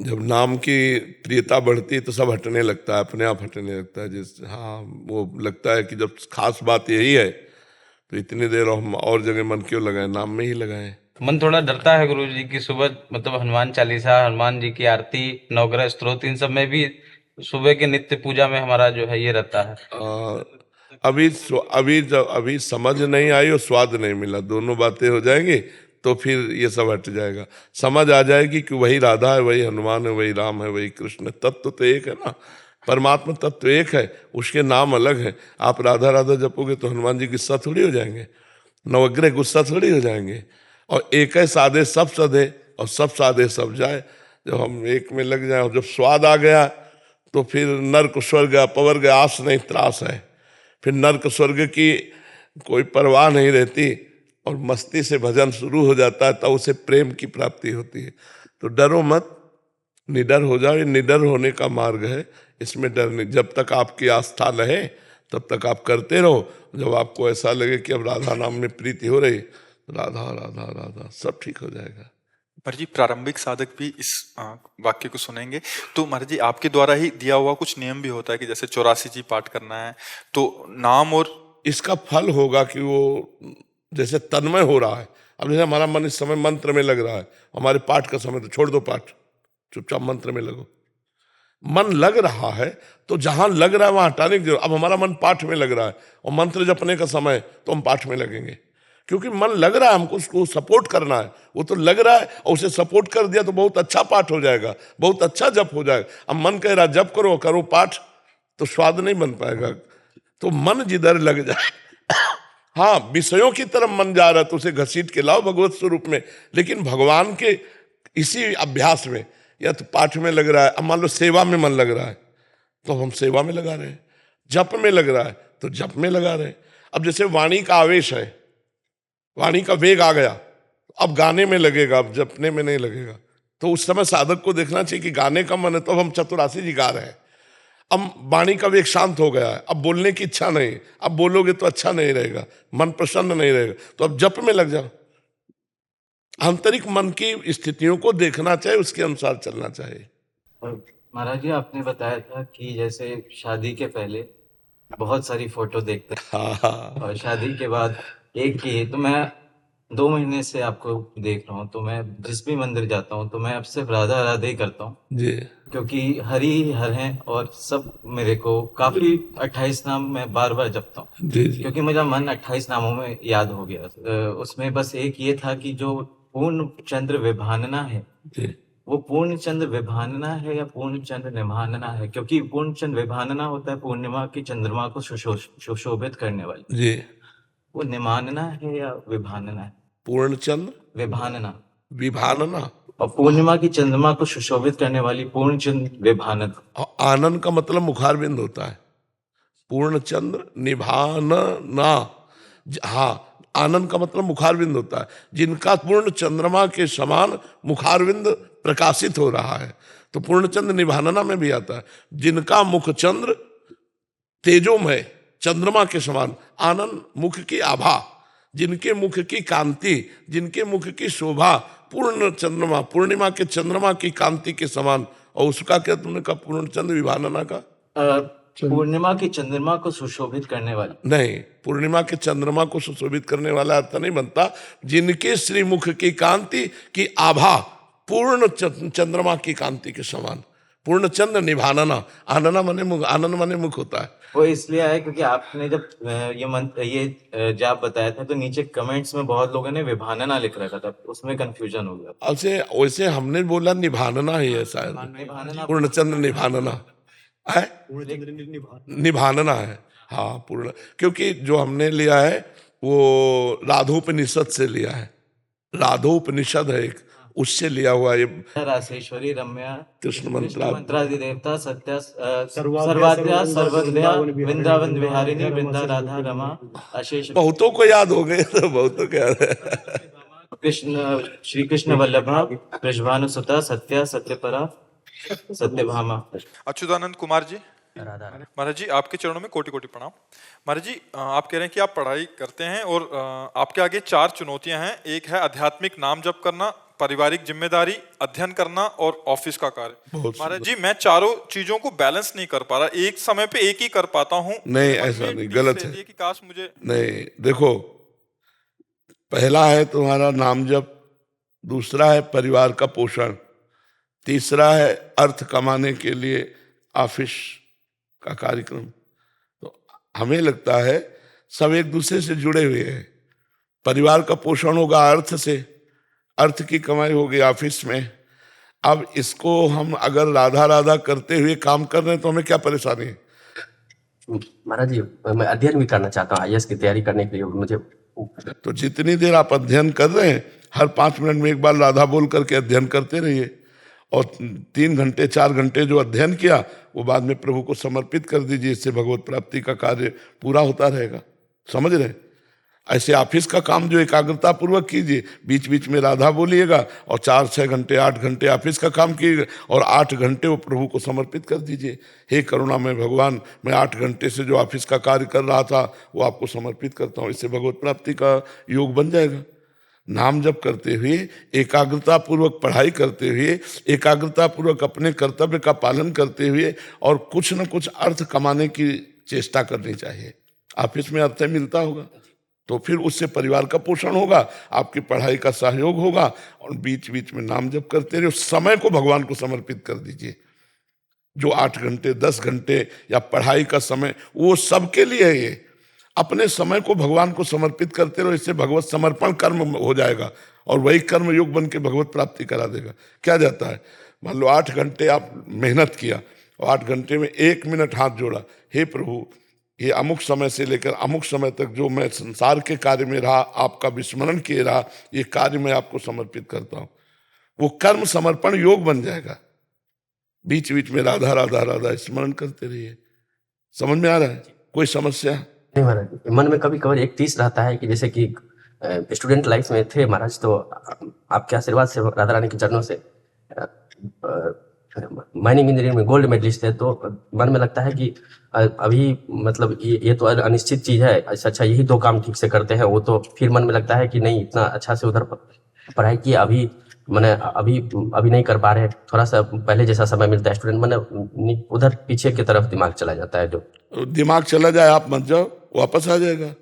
जब नाम की प्रियता बढ़ती है तो सब हटने लगता है, अपने आप हटने लगता है। जैसे हाँ, वो लगता है कि जब खास बात यही है तो इतनी देर हम और जगह मन क्यों लगाएं, नाम में ही लगाएं। मन थोड़ा डरता है गुरु जी की सुबह, मतलब हनुमान चालीसा, हनुमान जी की आरती, नवग्रह स्तोत्र, इन सब में भी सुबह के नित्य पूजा में हमारा जो है ये रहता है। अभी समझ नहीं आई और स्वाद नहीं मिला, दोनों बातें हो जाएंगी तो फिर ये सब हट जाएगा। समझ आ जाएगी कि वही राधा है, वही हनुमान है, वही राम है, वही कृष्ण है। तत्व तो एक है ना, परमात्मा तत्व एक है, उसके नाम अलग है। आप राधा राधा जपोगे तो हनुमान जी गुस्सा थोड़ी हो जाएंगे, नवग्रह गुस्सा थोड़ी हो जाएंगे। और एक है साधे सब सधे और सब साधे सब जाए। जब हम एक में लग जाए और जब स्वाद आ गया तो फिर नर्क स्वर्ग अपवर्ग आस नहीं त्रास है। फिर नर्क स्वर्ग की कोई परवाह नहीं रहती और मस्ती से भजन शुरू हो जाता है, तब उसे प्रेम की प्राप्ति होती है। तो डरो मत, निडर हो जाओ। ये निडर होने का मार्ग है, इसमें डर नहीं। जब तक आपकी आस्था रहे तब तक आप करते रहो। जब आपको ऐसा लगे कि अब राधा नाम में प्रीति हो रही, राधा राधा राधा, सब ठीक हो जाएगा। महाराज जी, प्रारंभिक साधक भी इस वाक्य को सुनेंगे तो महाराज जी आपके द्वारा ही दिया हुआ कुछ नियम भी होता है कि जैसे 84 जी पाठ करना है, तो नाम और इसका फल होगा कि वो जैसे तन्मय हो रहा है। अब जैसे हमारा मन इस समय मंत्र में लग रहा है, हमारे पाठ का समय तो छोड़ दो पाठ, चुपचाप मंत्र में लगो। मन लग रहा है तो जहां लग रहा है वहां हटाने की जरूरत। अब हमारा मन पाठ में लग रहा है और मंत्र जपने का समय तो हम पाठ में लगेंगे, क्योंकि मन लग रहा है, हमको उसको सपोर्ट करना है। वो तो लग रहा है और उसे सपोर्ट कर दिया तो बहुत अच्छा पाठ हो जाएगा, बहुत अच्छा जप हो जाएगा। अब मन कह रहा जप करो करो पाठ, तो स्वाद नहीं बन पाएगा। तो मन जिधर लग जाए हाँ, विषयों की तरफ मन जा रहा है तो उसे घसीट के लाओ भगवत स्वरूप में। लेकिन भगवान के इसी अभ्यास में, या तो पाठ में लग रहा है, अब मान लो सेवा में मन लग रहा है तो हम सेवा में लगा रहे हैं, जप में लग रहा है तो जप में लगा रहे हैं। अब जैसे वाणी का आवेश है, वाणी का वेग आ गया, अब गाने में लगेगा, अब जपने में नहीं लगेगा। तो उस समय साधक को देखना चाहिए कि गाने का मन है तो हम 84 जी गा रहे हैं। अब वाणी का वेग शांत हो गया है, अब बोलने की इच्छा नहीं, अब बोलोगे तो अच्छा नहीं रहेगा, मन प्रसन्न नहीं रहेगा, तो अब जप में लग जाओ। आंतरिक मन की स्थितियों को देखना चाहिए, उसके अनुसार चलना चाहिए। और महाराज जी आपने बताया था कि जैसे शादी के पहले बहुत सारी फोटो देखते हैं हाँ हाँ और शादी के बाद एक की, तो मैं 2 महीने से आपको देख रहा हूँ, तो मैं जिस भी मंदिर जाता हूँ तो मैं अब सिर्फ राधा राधे ही करता हूँ, जी क्योंकि हरि ही हर हैं और सब मेरे को काफी 28 नाम मैं बार बार जपता हूँ, जी जी क्योंकि मेरा मन 28 नामों में याद हो गया। उसमें बस एक ये था कि जो पूर्ण चंद्र विभानना है, जी वो पूर्ण चंद्र विभानना है या पूर्ण चंद्र निभानना है, क्योंकि पूर्ण चंद्र विभानना होता है पूर्णिमा की चंद्रमा को सुशोभित करने वाली, जी। वो निमानना है या विभानना है? पूर्णचंद्र विभानना। विभानना, और पूर्णिमा की चंद्रमा को सुशोभित करने वाली पूर्ण चंद्र विभानना। और आनंद का मतलब मुखारबिंद होता है। पूर्णचंद्र निभानना, हाँ, आनंद का मतलब मुखारबिंद होता है, जिनका पूर्ण चंद्रमा के समान मुखारबिंद प्रकाशित हो रहा है, तो पूर्णचंद्र निभानना में भी आता है। जिनका मुख चंद्र तेजोमय चंद्रमा के समान, आनंद मुख की आभा, जिनके मुख की कांति, जिनके मुख की शोभा पूर्ण चंद्रमा, पूर्णिमा के चंद्रमा की कांति के समान। और उसका क्या तुमने कहा, पूर्ण चंद्र विभानना का? पूर्णिमा की चंद्रमा को सुशोभित करने वाली। नहीं, पूर्णिमा के चंद्रमा को सुशोभित करने वाला अर्थ नहीं बनता। जिनके श्रीमुख की कांति की आभा पूर्ण चंद्रमा की कांति के समान, पूर्ण चंद्र निभानना, आनना माने मुख, आनंद माने मुख होता है। वो इसलिए आया क्योंकि आपने जब ये जाप बताया था तो नीचे कमेंट्स में बहुत लोगों ने विभानना लिख रखा था, उसमें कंफ्यूजन हो गया। ऐसे वैसे हमने बोला निभानना ही है शायद, निभानना पूर्णचंद्र निभानना है, निभानना है, हाँ पूर्ण, क्योंकि जो हमने लिया है वो राधोपनिषद से लिया है, राधोपनिषद है एक, उससे लिया हुआ ये रासेश्वरी रम्या कृष्ण मंत्रा मंत्रादि देवता सत्या सर्वाद्या सर्वज्ञा वृंदावन विहारिणी वृंदा राधा रमा अशेष। बहुतों को याद हो गए, तो बहुतों को याद है। कृष्ण श्री कृष्ण वल्लभा कृष्णानुसुता सत्या सत्यपरा सत्यभामा। अच्युतानंद कुमार जी, महाराज जी आपके चरणों में कोटि कोटि प्रणाम। महाराज जी आप कह रहे हैं कि आप पढ़ाई करते हैं और आपके आगे 4 चुनौतियां हैं। एक है आध्यात्मिक नाम जप करना, पारिवारिक जिम्मेदारी, अध्ययन करना और ऑफिस का कार्य। महाराज जी मैं चारों चीजों को बैलेंस नहीं कर पा रहा, एक समय पे एक ही कर पाता हूँ। नहीं, ऐसा नहीं, गलत है कि काश मुझे नहीं। देखो, पहला है तुम्हारा नाम जप, दूसरा है परिवार का पोषण, तीसरा है अर्थ कमाने के लिए ऑफिस का कार्यक्रम। तो हमें लगता है सब एक दूसरे से जुड़े हुए हैं। परिवार का पोषण होगा अर्थ से, अर्थ की कमाई होगी ऑफिस में। अब इसको हम अगर राधा राधा करते हुए काम कर रहे हैं तो हमें क्या परेशानी है? महाराज जी मैं अध्ययन भी करना चाहता हूँ, आईएएस की तैयारी करने के लिए मुझे। तो जितनी देर आप अध्ययन कर रहे हैं, हर 5 मिनट में एक बार राधा बोल करके अध्ययन करते रहिए, और 3 घंटे 4 घंटे जो अध्ययन किया वो बाद में प्रभु को समर्पित कर दीजिए। इससे भगवत प्राप्ति का कार्य पूरा होता रहेगा। समझ रहे हैं? ऐसे ऑफिस का काम जो एकाग्रता पूर्वक कीजिए, बीच बीच में राधा बोलिएगा, और 4-6 घंटे 8 घंटे ऑफिस का काम कीजिएगा, और 8 घंटे वो प्रभु को समर्पित कर दीजिए। हे करुणामय भगवान, मैं 8 घंटे से जो ऑफिस का कार्य कर रहा था वो आपको समर्पित करता हूँ। इससे भगवत प्राप्ति का योग बन जाएगा। नाम जप करते हुए, एकाग्रता पूर्वक पढ़ाई करते हुए, एकाग्रता पूर्वक अपने कर्तव्य का पालन करते हुए, और कुछ न कुछ अर्थ कमाने की चेष्टा करनी चाहिए। ऑफिस में अर्थ मिलता होगा तो फिर उससे परिवार का पोषण होगा, आपकी पढ़ाई का सहयोग होगा, और बीच बीच में नाम जप करते रहिए। समय को भगवान को समर्पित कर दीजिए। जो 8 घंटे 10 घंटे या पढ़ाई का समय, वो सबके लिए है। ये अपने समय को भगवान को समर्पित करते रहो, इससे भगवत समर्पण कर्म हो जाएगा, और वही कर्म योग बन के भगवत प्राप्ति करा देगा। क्या जाता है, मान लो 8 घंटे आप मेहनत किया और 8 घंटे में 1 मिनट हाथ जोड़ा, हे प्रभु ये अमुक समय से लेकर अमुक समय तक जो मैं संसार के कार्य में रहा, आपका विस्मरण किए रहा, ये कार्य मैं आपको समर्पित करता हूँ। वो कर्म समर्पण योग बन जाएगा। बीच बीच में राधा राधा राधा स्मरण करते रहिए। समझ में आ रहा है? कोई समस्या? नहीं महाराज, मन में कभी कभी एक चीज रहता है कि जैसे कि स्टूडेंट लाइफ में थे महाराज, तो आपके आशीर्वाद से राधा रानी के चरणों से माइनिंग इंजीनियरिंग में गोल्ड मेडलिस्ट है, तो मन में लगता है कि अभी मतलब ये तो अनिश्चित चीज है, अच्छा यही दो काम ठीक से करते हैं, वो तो फिर मन में लगता है कि नहीं इतना अच्छा से उधर पढ़ाई किया, अभी मैंने अभी नहीं कर पा रहे, थोड़ा सा पहले जैसा समय मिलता है स्टूडेंट, मैंने उधर पीछे की तरफ दिमाग चला जाता है। जो दिमाग चला जाए आप मत जाओ, वापस आ जाएगा।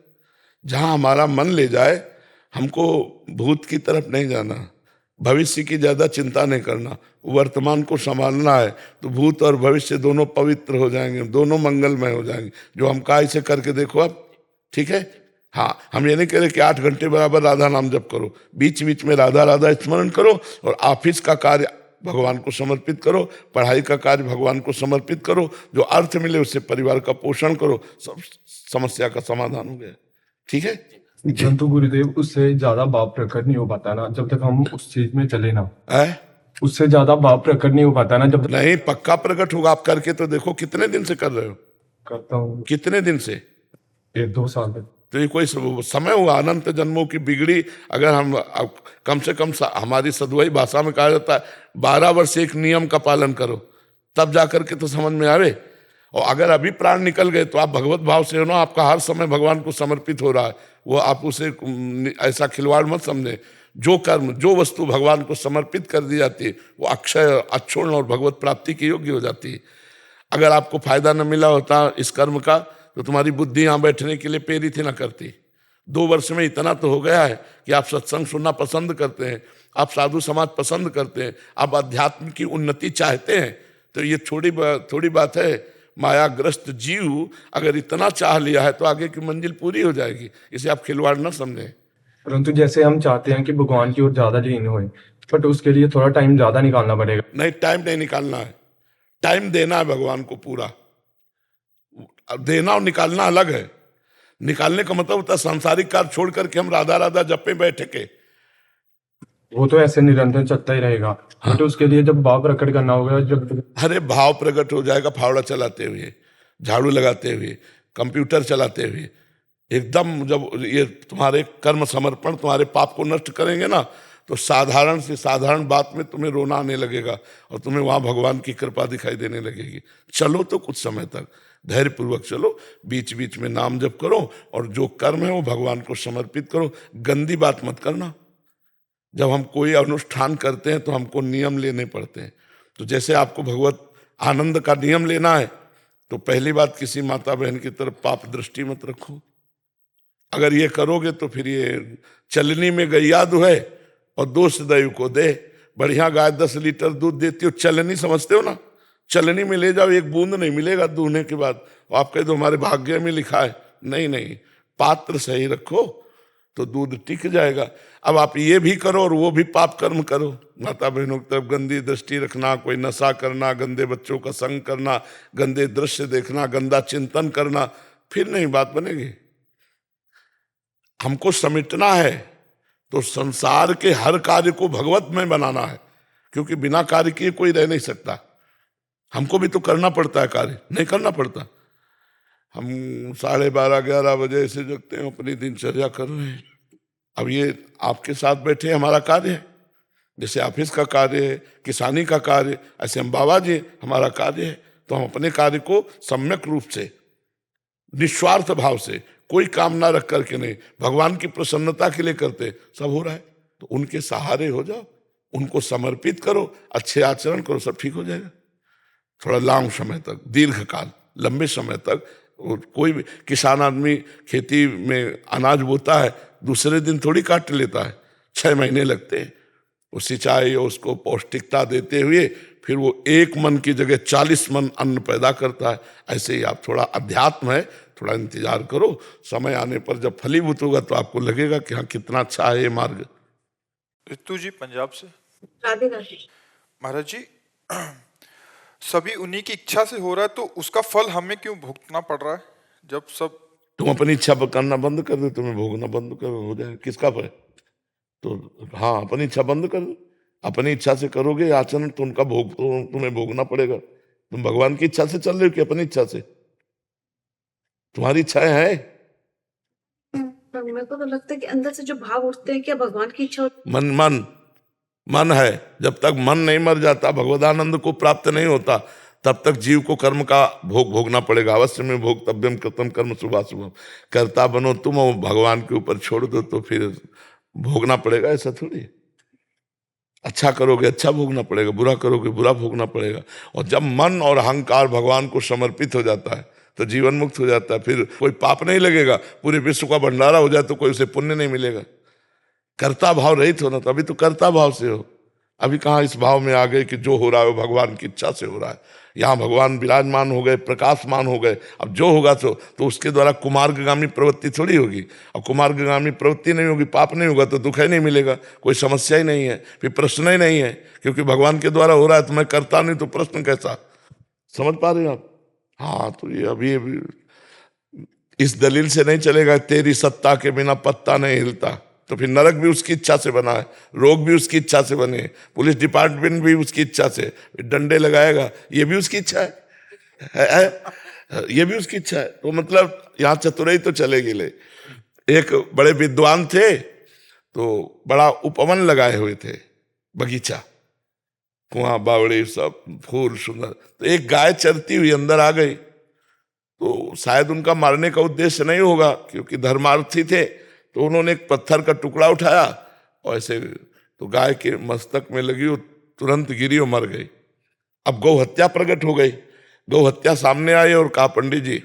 जहां हमारा मन ले जाए, हमको भूत की तरफ नहीं जाना, भविष्य की ज्यादा चिंता नहीं करना, वर्तमान को संभालना है, तो भूत और भविष्य दोनों पवित्र हो जाएंगे, दोनों मंगलमय हो जाएंगे। जो हम कहा इसे करके देखो आप, ठीक है। हाँ, हम ये नहीं कह रहे कि 8 घंटे बराबर राधा नाम जप करो, बीच बीच में राधा राधा स्मरण करो, और ऑफिस का कार्य भगवान को समर्पित करो, पढ़ाई का कार्य भगवान को समर्पित करो, जो अर्थ मिले उससे परिवार का पोषण करो, सब समस्या का समाधान हो गया, ठीक है। परंतु गुरुदेव उससे ज्यादा भाव प्रकट नहीं हो पाता ना जब तक हम उस चीज में चले ना, है उससे ज्यादा भाव प्रकट नहीं हो पाता ना जब तक। नहीं, पक्का प्रकट होगा। आप करके तो देखो, कितने दिन से कर रहे हो? करता हूँ कितने दिन से? 1-2 साल तक। तो ये कोई समय हुआ अनंत जन्मों की बिगड़ी? अगर हम कम से कम हमारी सदुआई भाषा में कहा जाता है 12 वर्ष एक नियम का पालन करो, तब जाकर के तो समझ में आवे। और अगर अभी प्राण निकल गए तो आप भगवत भाव से हो ना, आपका हर समय भगवान को समर्पित हो रहा है, वो आप उसे ऐसा खिलवाड़ मत समझे। जो कर्म, जो वस्तु भगवान को समर्पित कर दी जाती है वो अक्षय, अक्षुण्ण और भगवत प्राप्ति के योग्य हो जाती है। अगर आपको फायदा न मिला होता इस कर्म का, तो तुम्हारी बुद्धि यहाँ बैठने के लिए प्रेरित ही ना करती। 2 वर्ष में इतना तो हो गया है कि आप सत्संग सुनना पसंद करते हैं, आप साधु समाज पसंद करते हैं, आप अध्यात्म की उन्नति चाहते हैं, तो ये थोड़ी बात है। मायाग्रस्त जीव अगर इतना चाह लिया है तो आगे की मंजिल पूरी हो जाएगी, इसे आप खिलवाड़ न समझें। परंतु जैसे हम चाहते हैं कि भगवान की ओर ज्यादा लीन होए, बट उसके लिए थोड़ा टाइम ज्यादा निकालना पड़ेगा। नहीं, टाइम नहीं निकालना है, टाइम देना है भगवान को पूरा। देना और निकालना अलग है। निकालने का मतलब होता है सांसारिक कार्य छोड़ करके हम राधा राधा जपे बैठे के, वो तो ऐसे निरंतर चलता ही रहेगा। बट उसके लिए जब भाव प्रकट करना होगा, जब अरे भाव प्रकट हो जाएगा फावड़ा चलाते हुए, झाड़ू लगाते हुए, कंप्यूटर चलाते हुए। एकदम जब ये तुम्हारे कर्म समर्पण तुम्हारे पाप को नष्ट करेंगे ना, तो साधारण से साधारण बात में तुम्हें रोना आने लगेगा और तुम्हें वहां भगवान की कृपा दिखाई देने लगेगी। चलो तो कुछ समय तक धैर्यपूर्वक चलो, बीच बीच में नाम जप करो, और जो कर्म है वो भगवान को समर्पित करो। गंदी बात मत करना। जब हम कोई अनुष्ठान करते हैं तो हमको नियम लेने पड़ते हैं। तो जैसे आपको भगवत आनंद का नियम लेना है, तो पहली बात, किसी माता बहन की तरफ पाप दृष्टि मत रखो। अगर ये करोगे तो फिर ये चलनी में गैया दुहे और दोष दैव को दे। बढ़िया गाय 10 लीटर दूध देती हो, चलनी समझते हो ना, चलनी में ले जाओ, एक बूंद नहीं मिलेगा दूहने के बाद। आप कह दो हमारे भाग्य में लिखा है, नहीं, पात्र सही रखो तो दूध टिक जाएगा। अब आप ये भी करो और वो भी पाप कर्म करो, माता बहनों की तरफ गंदी दृष्टि रखना, कोई नशा करना, गंदे बच्चों का संग करना, गंदे दृश्य देखना, गंदा चिंतन करना, फिर नहीं बात बनेगी। हमको समेटना है तो संसार के हर कार्य को भगवत में बनाना है, क्योंकि बिना कार्य किए कोई रह नहीं सकता। हमको भी तो करना पड़ता है कार्य, नहीं करना पड़ता। हम 12:30-11 बजे से जगते हैं, अपनी दिनचर्या कर रहे हैं। अब ये आपके साथ बैठे हमारा कार्य है, जैसे ऑफिस का कार्य है, किसानी का कार्य, ऐसे हम बाबा जी हमारा कार्य है। तो हम अपने कार्य को सम्यक रूप से, निस्वार्थ भाव से, कोई काम ना रख करके नहीं, भगवान की प्रसन्नता के लिए करते, सब हो रहा है। तो उनके सहारे हो जाओ, उनको समर्पित करो, अच्छे आचरण करो, सब ठीक हो जाएगा। थोड़ा लंबा समय तक, दीर्घ काल, लंबे समय तक। कोई भी किसान आदमी खेती में अनाज बोता है, दूसरे दिन थोड़ी काट लेता है, 6 महीने लगते हैं। वो सिंचाई और उसको पौष्टिकता देते हुए फिर वो 1 मन की जगह 40 मन अन्न पैदा करता है। ऐसे ही आप, थोड़ा अध्यात्म है, थोड़ा इंतजार करो, समय आने पर जब फलीभूत होगा तो आपको लगेगा कि हाँ कितना अच्छा है ये मार्ग। ऋतु जी पंजाब से। राधे राधे। महाराज जी, सभी उन्हीं की इच्छा से हो रहा है, तो उसका फल हमें क्यों भुगतना पड़ रहा है? जब सब तुम अपनी इच्छा पर करना बंद कर दो, तुम्हें भोगना बंद कर हो जाएगा। किसका पर? तो हाँ, अपनी इच्छा बंद कर दो। अपनी इच्छा से करोगे आचरण तो उनका भोग तो तुम्हें भोगना पड़ेगा। तुम भगवान की इच्छा से चल रहे हो कि अपनी इच्छा से? तुम्हारी इच्छाएं है? मेरे को तो लगता है कि अंदर से जो भाव उठते हैं, क्या भगवान की इच्छा मन मन है, जब तक मन नहीं मर जाता, भगवदानंद को प्राप्त नहीं होता, तब तक जीव को कर्म का भोग भोगना पड़ेगा। अवश्य में भोक्तव्यम कृतम कर्म शुभाशुभम, कर्ता बनो तुम और भगवान के ऊपर छोड़ दो तो फिर भोगना पड़ेगा। ऐसा थोड़ी, अच्छा करोगे अच्छा भोगना पड़ेगा, बुरा करोगे बुरा भोगना पड़ेगा। और जब मन और अहंकार भगवान को समर्पित हो जाता है तो जीवन मुक्त हो जाता है, फिर कोई पाप नहीं लगेगा। पूरे विश्व का भंडारा हो जाए तो कोई उसे पुण्य नहीं मिलेगा। कर्ता भाव रहित होना, तो अभी तो कर्ता भाव से हो, अभी कहाँ इस भाव में आ गए कि जो हो रहा है वो भगवान की इच्छा से हो रहा है। यहाँ भगवान विराजमान हो गए, प्रकाशमान हो गए, अब जो होगा तो उसके द्वारा कुमार्गामी प्रवृत्ति थोड़ी होगी। और कुमार्गामी प्रवृत्ति नहीं होगी, पाप नहीं होगा तो दुख ही नहीं मिलेगा, कोई समस्या ही नहीं है, फिर प्रश्न ही नहीं है, क्योंकि भगवान के द्वारा हो रहा है तो मैं करता नहीं तो प्रश्न कैसा। समझ पा रहे हो आप? हाँ, तो ये अभी इस दलील से नहीं चलेगा तेरी सत्ता के बिना पत्ता नहीं हिलता, तो फिर नरक भी उसकी इच्छा से बना है, रोग भी उसकी इच्छा से बने, पुलिस डिपार्टमेंट भी उसकी इच्छा से, डंडे लगाएगा ये भी उसकी इच्छा है, ये भी उसकी इच्छा है। तो मतलब यहाँ चतुराई तो चलेगी। ले एक बड़े विद्वान थे तो बड़ा उपवन लगाए हुए थे, बगीचा, कुआं बावड़ी सब फूल सुंदर। तो एक गाय चरती हुई अंदर आ गई, तो शायद उनका मारने का उद्देश्य नहीं होगा क्योंकि धर्मार्थी थे, तो उन्होंने एक पत्थर का टुकड़ा उठाया और ऐसे तो गाय के मस्तक में लगी, वो तुरंत गिरी और मर गई। अब गौ हत्या प्रकट हो गई, गौ हत्या सामने आई और कहा पंडित जी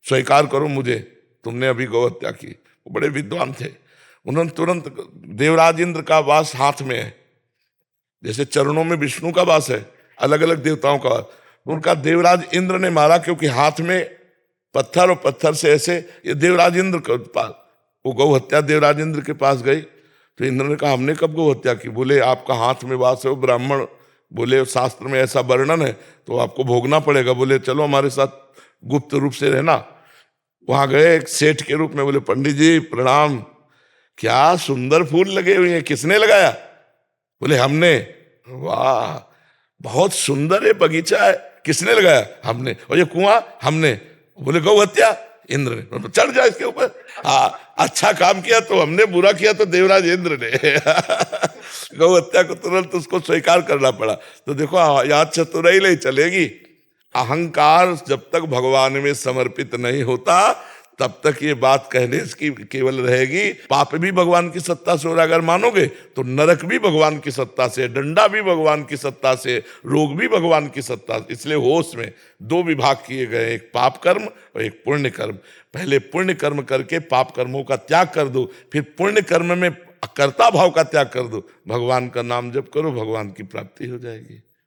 स्वीकार करो मुझे, तुमने अभी गौ हत्या की। वो बड़े विद्वान थे, उन्होंने तुरंत, देवराज इंद्र का वास हाथ में है, जैसे चरणों में विष्णु का वास है, अलग अलग देवताओं का वास, उनका देवराज इंद्र ने मारा क्योंकि हाथ में पत्थर और पत्थर से ऐसे, ये देवराज इंद्र के पास, वो गौ हत्या देवराज इंद्र के पास गई। तो इंद्र ने कहा हमने कब गौ हत्या की? बोले आपका हाथ में वास है, वो ब्राह्मण, बोले शास्त्र में ऐसा वर्णन है तो आपको भोगना पड़ेगा। बोले चलो हमारे साथ गुप्त रूप से रहना। वहां गए एक सेठ के रूप में, बोले पंडित जी प्रणाम, क्या सुंदर फूल लगे हुए हैं, किसने लगाया? बोले हमने। वाह बहुत सुंदर है बगीचा है, किसने लगाया? हमने। और ये कुआं? हमने। बोले गौ हत्या? इंद्र ने। चढ़ जाए इसके ऊपर। हाँ, अच्छा काम किया तो हमने, बुरा किया तो देवराज इंद्र ने। गौ हत्या को तुरंत उसको स्वीकार करना पड़ा। तो देखो यहाँ चतुराई नहीं चलेगी। अहंकार जब तक भगवान में समर्पित नहीं होता तब तक ये बात कहने की केवल रहेगी पाप भी भगवान की सत्ता से हो रहा। अगर मानोगे तो नरक भी भगवान की सत्ता से, डंडा भी भगवान की सत्ता से, रोग भी भगवान की सत्ता से। इसलिए होश में दो विभाग किए गए, एक पाप कर्म और एक पुण्य कर्म। पहले पुण्य कर्म करके पाप कर्मों का त्याग कर दो, फिर पुण्य कर्म में कर्ता भाव का त्याग कर दो, भगवान का नाम जप करो, भगवान की प्राप्ति हो जाएगी।